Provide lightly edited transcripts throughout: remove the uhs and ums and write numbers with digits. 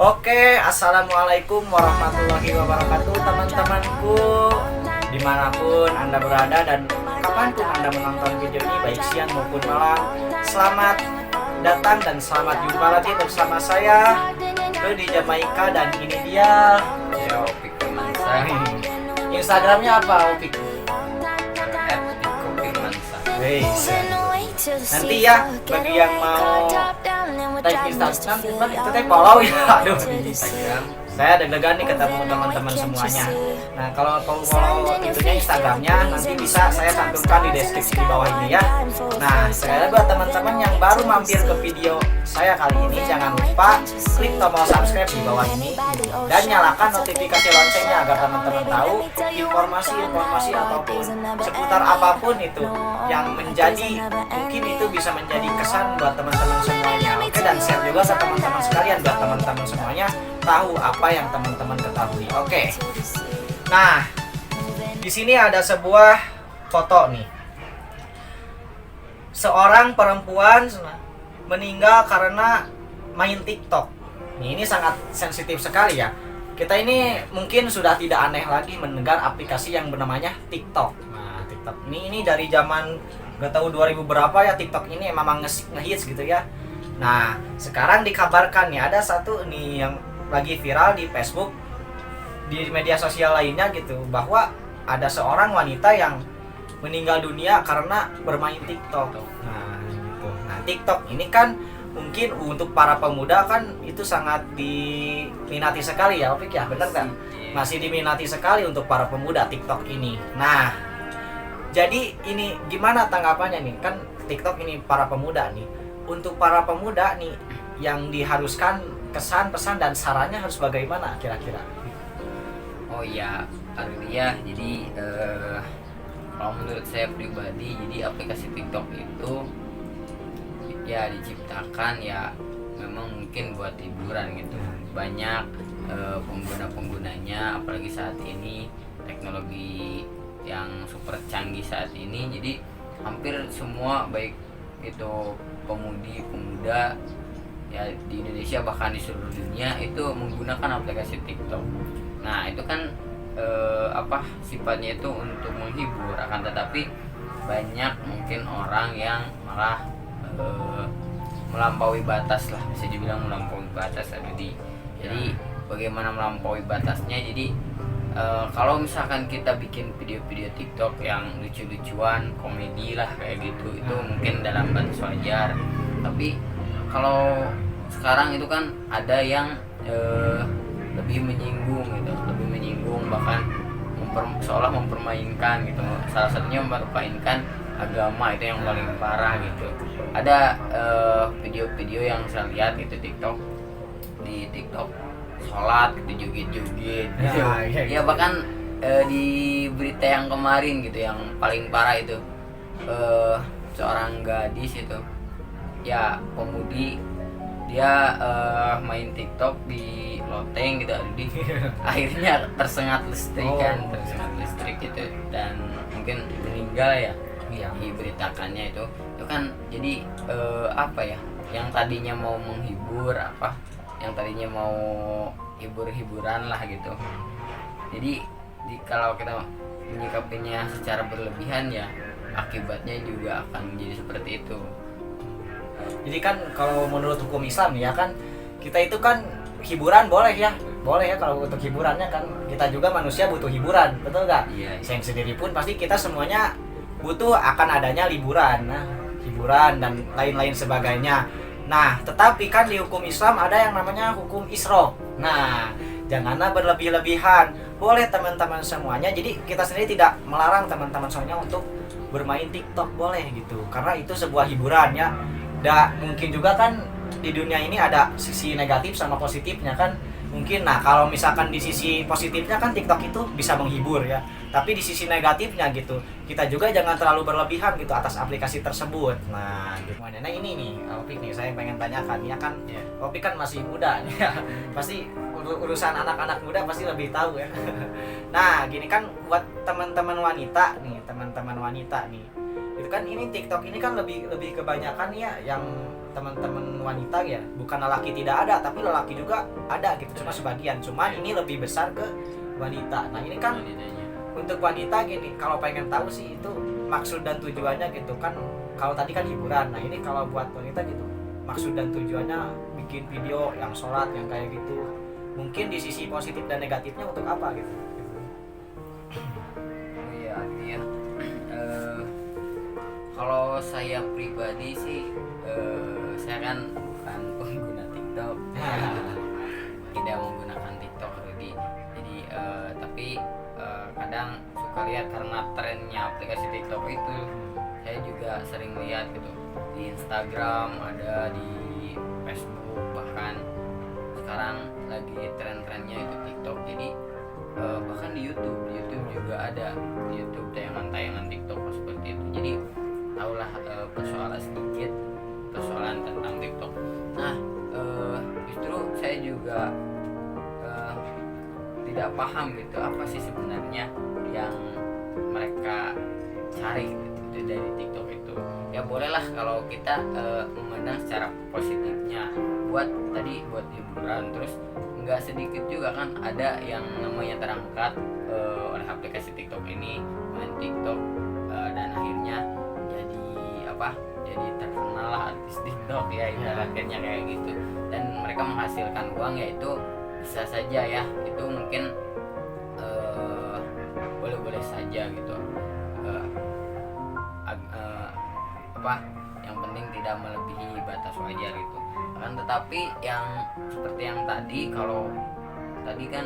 Oke, assalamualaikum warahmatullahi wabarakatuh teman-temanku, dimanapun Anda berada dan kapanpun Anda menonton video ini, baik siang maupun malam. Selamat datang dan selamat jumpa lagi bersama saya di Jamaika, dan ini dia Opik Firmansa. Instagramnya apa, Opik? @Firmansa. Nanti ya bagi yang mau like Instagram itu teh follow ya. Aduh, Instagram. saya deg-degan nih ketemu teman-teman semuanya. Nah, kalau follow itunya Instagramnya nanti bisa saya cantumkan di deskripsi di bawah ini ya. Nah, sekali buat teman-teman yang baru mampir ke video saya kali ini, jangan lupa klik tombol subscribe di bawah ini dan nyalakan notifikasi loncengnya agar teman-teman tahu informasi-informasi ataupun seputar apapun itu yang mungkin itu bisa menjadi kesan buat teman-teman semuanya. Oke, dan share juga ke teman-teman sekalian buat teman-teman semuanya tahu apa yang teman-teman ketahui. Oke. Nah, di sini ada sebuah foto nih. Seorang perempuan meninggal karena main TikTok. Ini sangat sensitif sekali ya. Kita ini mungkin sudah tidak aneh lagi mendengar aplikasi yang bernamanya TikTok. Nah, TikTok ini dari zaman gak tahu 2000 berapa ya, TikTok ini memang ngehits gitu ya. Nah, sekarang dikabarkan nih ada satu nih yang lagi viral di Facebook, di media sosial lainnya gitu, bahwa ada seorang wanita yang meninggal dunia karena bermain TikTok. Nah, gitu. Nah, TikTok ini kan mungkin untuk para pemuda kan itu sangat diminati sekali ya, Opik ya, benar kan? Masih diminati sekali untuk para pemuda TikTok ini. Nah, jadi ini gimana tanggapannya nih? Kan TikTok ini para pemuda nih. Untuk para pemuda nih yang diharuskan kesan, pesan, dan sarannya harus bagaimana kira-kira? Oh ya, Ardia. Jadi kalau menurut saya pribadi, jadi aplikasi TikTok itu ya diciptakan ya memang mungkin buat hiburan gitu. Banyak pengguna-penggunanya, apalagi saat ini teknologi yang super canggih saat ini. Jadi hampir semua, baik itu pemuda ya di Indonesia bahkan di seluruh dunia itu menggunakan aplikasi TikTok. Nah, itu kan sifatnya itu untuk menghibur, akan tetapi banyak mungkin orang yang malah melampaui batas lah, bisa dibilang melampaui batas. Jadi bagaimana melampaui batasnya? Jadi kalau misalkan kita bikin video-video TikTok yang lucu-lucuan, komedi lah kayak gitu, itu mungkin dalam batas wajar. Tapi kalau sekarang itu kan ada yang lebih menyinggung gitu, bahkan seolah mempermainkan gitu. Salah satunya mempermainkan agama, itu yang paling parah gitu. Ada video-video yang saya lihat itu di TikTok sholat gitu, joget-joget gitu. Ya bahkan di berita yang kemarin gitu yang paling parah itu seorang gadis itu ya pemudi, dia main TikTok di loteng gitu, akhirnya tersengat listrik gitu, dan mungkin meninggal ya. Diberitakannya itu kan jadi yang tadinya mau menghibur, yang tadinya mau hiburan lah gitu. Jadi kalau kita menyikapinya secara berlebihan ya akibatnya juga akan menjadi seperti itu. Jadi kan kalau menurut hukum Islam ya kan, kita itu kan hiburan boleh ya kalau untuk hiburannya kan, kita juga manusia butuh hiburan, betul nggak? Iya. Saya sendiri pun pasti kita semuanya butuh akan adanya hiburan dan lain-lain sebagainya. Nah, tetapi kan di hukum Islam ada yang namanya hukum israf. Nah, janganlah berlebih-lebihan. Boleh teman-teman semuanya. Jadi kita sendiri tidak melarang teman-teman semuanya untuk bermain TikTok, boleh gitu. Karena itu sebuah hiburan ya. Mungkin juga kan di dunia ini ada sisi negatif sama positifnya kan. Mungkin kalau misalkan di sisi positifnya kan TikTok itu bisa menghibur ya. Tapi di sisi negatifnya gitu, kita juga jangan terlalu berlebihan gitu atas aplikasi tersebut. Nah, gimana? Nah, ini nih, Opik nih saya pengen tanyakan ya kan. Opik kan masih muda nih ya. Pasti urusan anak-anak muda pasti lebih tahu ya. Nah, gini kan buat teman-teman wanita nih. Itu kan ini TikTok ini kan lebih kebanyakan ya yang teman-teman wanita ya, bukan lelaki tidak ada, tapi lelaki juga ada gitu, cuma sebagian. Cuman ini lebih besar ke wanita. Nah ini kan Wanitanya. untuk wanita gini, kalau pengen tahu sih itu maksud dan tujuannya gitu kan. Kalau tadi kan hiburan, nah ini kalau buat wanita gitu, maksud dan tujuannya bikin video yang sholat yang kayak gitu, mungkin di sisi positif dan negatifnya untuk apa gitu. Oh iya, artinya kalau saya pribadi sih saya kan bukan pengguna TikTok. Tidak menggunakan TikTok Rudy. Jadi tapi kadang suka lihat karena trennya aplikasi TikTok itu, saya juga sering lihat gitu di Instagram, ada di Facebook, bahkan sekarang lagi tren-trennya itu TikTok. Jadi bahkan di YouTube juga ada, di YouTube tayangan-tayangan TikTok seperti itu. Jadi tahulah persoalan tentang TikTok. Nah justru saya juga tidak paham gitu apa sih sebenarnya yang mereka cari gitu dari TikTok itu. Ya bolehlah kalau kita memandang secara positifnya, buat hiburan. Terus nggak sedikit juga kan ada yang namanya terangkat oleh aplikasi TikTok ini, main TikTok dan akhirnya jadi terkenal lah, artis TikTok ya, ibaratnya kayak gitu. Dan mereka menghasilkan uang, yaitu bisa saja ya, itu mungkin boleh-boleh saja gitu. Yang penting tidak melebihi batas wajar gitu. Akan tetapi yang seperti yang tadi, kalau tadi kan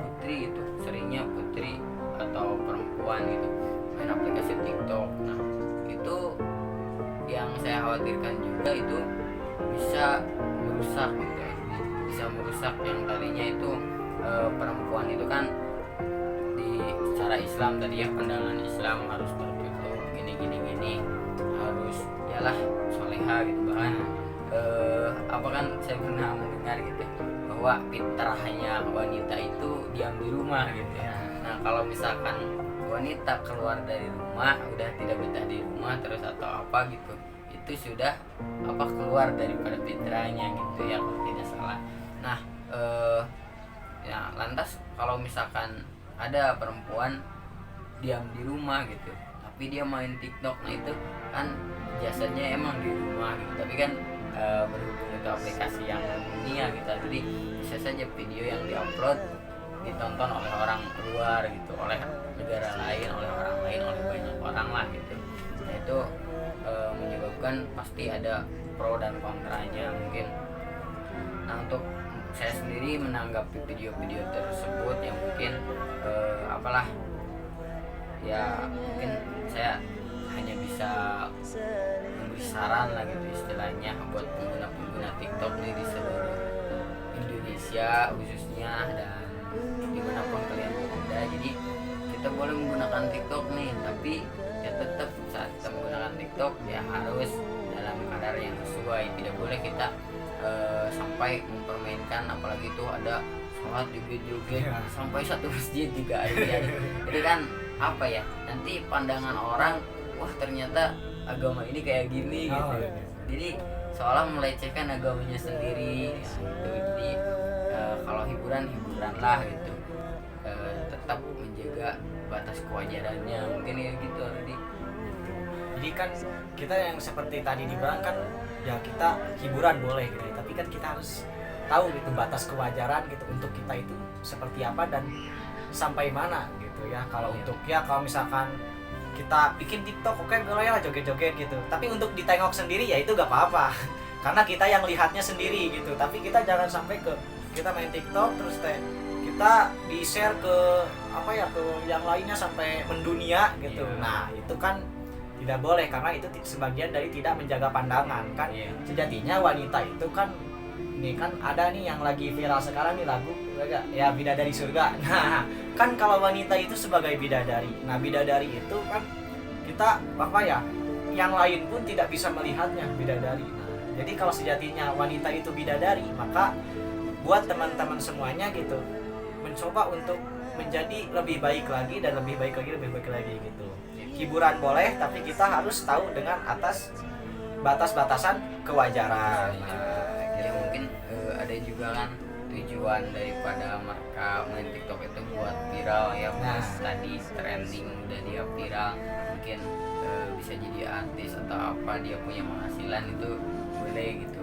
putri itu seringnya putri atau perempuan gitu main aplikasi TikTok. Nah itu yang saya khawatirkan juga, itu bisa merusak gitu, bisa merusak yang tadinya itu perempuan itu kan secara Islam tadi ya, pandangan Islam harus tertutup gini harus yalah soleha gitu. Bahkan apa kan saya pernah mendengar gitu bahwa fitrahnya wanita itu diam di rumah gitu ya. Nah kalau misalkan wanita keluar dari rumah, udah tidak betah di rumah terus atau apa gitu, itu sudah keluar daripada fitrahnya gitu ya, kalau tidak salah. Nah ya lantas kalau misalkan ada perempuan diam di rumah gitu tapi dia main TikTok, nah itu kan jasanya emang di rumah gitu, tapi kan berhubung itu aplikasi yang dunia gitu, jadi bisa saja video yang diupload ditonton oleh orang luar gitu, oleh negara lain, oleh orang lain, oleh banyak orang lah gitu. Nah itu menyebabkan pasti ada pro dan kontranya mungkin. Nah untuk saya sendiri menanggapi video-video tersebut yang mungkin ya mungkin saya hanya bisa memberi saran lah gitu istilahnya buat pengguna-pengguna TikTok nih di seluruh Indonesia khususnya dan dimanapun kalian berada. Jadi kita boleh menggunakan TikTok nih, tapi ya tetap saat kita menggunakan TikTok ya harus dalam kadar yang sesuai. Tidak boleh kita sampai mempermainkan, apalagi itu ada sholat joget-joget sampai satu masjid juga ada ya. Itu kan apa ya, nanti pandangan orang, wah ternyata agama ini kayak gini gitu. Jadi seolah melecehkan agamanya sendiri ya, gitu. Jadi kalau hiburan lah gitu, tetap menjaga batas kewajarannya mungkin ya gitu. Jadi kan kita yang seperti tadi dibilang kan ya, kita hiburan boleh gitu ya, tapi kan kita harus tahu gitu batas kewajaran gitu untuk kita itu seperti apa dan sampai mana gitu ya. Kalau untuk kalau misalkan kita bikin TikTok, oke boleh lah joget-joget gitu, tapi untuk ditengok sendiri ya itu gak apa-apa karena kita yang lihatnya sendiri gitu. Tapi kita jangan sampai kita main TikTok terus kita di-share ke ke yang lainnya sampai mendunia gitu. Nah itu kan tidak boleh, karena itu sebagian dari tidak menjaga pandangan kan. Sejatinya wanita itu kan, ini kan ada nih yang lagi viral sekarang nih lagu ya, Bidadari Surga. Nah kan kalau wanita itu sebagai bidadari, nah bidadari itu kan kita yang lain pun tidak bisa melihatnya bidadari. Nah, jadi kalau sejatinya wanita itu bidadari, maka buat teman-teman semuanya gitu mencoba untuk menjadi lebih baik lagi dan lebih baik lagi gitu. Hiburan boleh, tapi kita harus tahu dengan atas batas-batasan kewajaran. Ya mungkin ada juga kan tujuan daripada mereka main TikTok itu buat viral ya, buat tadi trending udah dia viral, mungkin bisa jadi artis atau apa, dia punya penghasilan itu boleh gitu,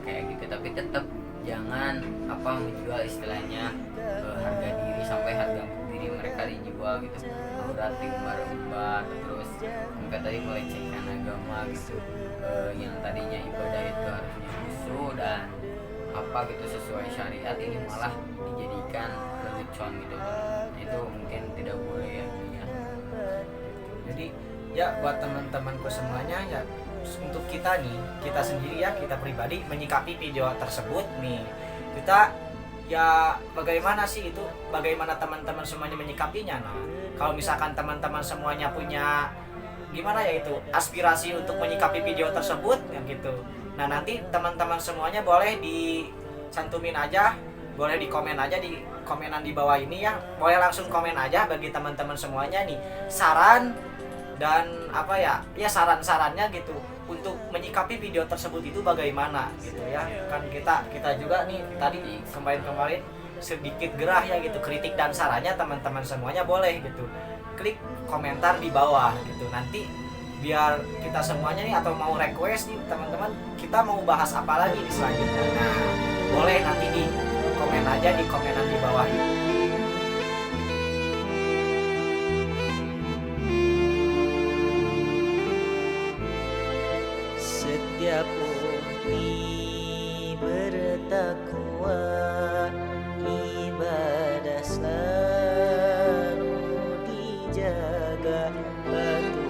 kayak gitu. Tapi tetap jangan apa menjual istilahnya harga diri, sampai harga diri mereka dijual gitu, aurat diumbar-umbar, terus sampai tadi melecehkan agama gitu, yang tadinya ibadah itu harusnya khusyuk dan apa gitu sesuai syariat, ini malah dijadikan lelucon gitu. Itu mungkin tidak boleh ya. Jadi ya buat teman-temanku semuanya ya, untuk kita nih, kita sendiri ya, kita pribadi menyikapi video tersebut nih, kita ya bagaimana sih itu, bagaimana teman-teman semuanya menyikapinya. Nah kalau misalkan teman-teman semuanya punya gimana ya itu aspirasi untuk menyikapi video tersebut ya gitu, nah nanti teman-teman semuanya boleh dicantumin aja, boleh di komen aja di komenan di bawah ini ya, boleh langsung komen aja bagi teman-teman semuanya nih saran dan apa ya saran-sarannya gitu untuk menyikapi video tersebut itu bagaimana gitu ya. Kan kita juga nih tadi kemarin sedikit gerah ya gitu, kritik dan sarannya teman-teman semuanya boleh gitu klik komentar di bawah gitu, nanti biar kita semuanya nih atau mau request nih teman-teman, kita mau bahas apa lagi di selanjutnya, nah boleh nanti di komen aja di komenan di bawah. Setiap mukmin bertakwa, ibadah selalu dijaga, batu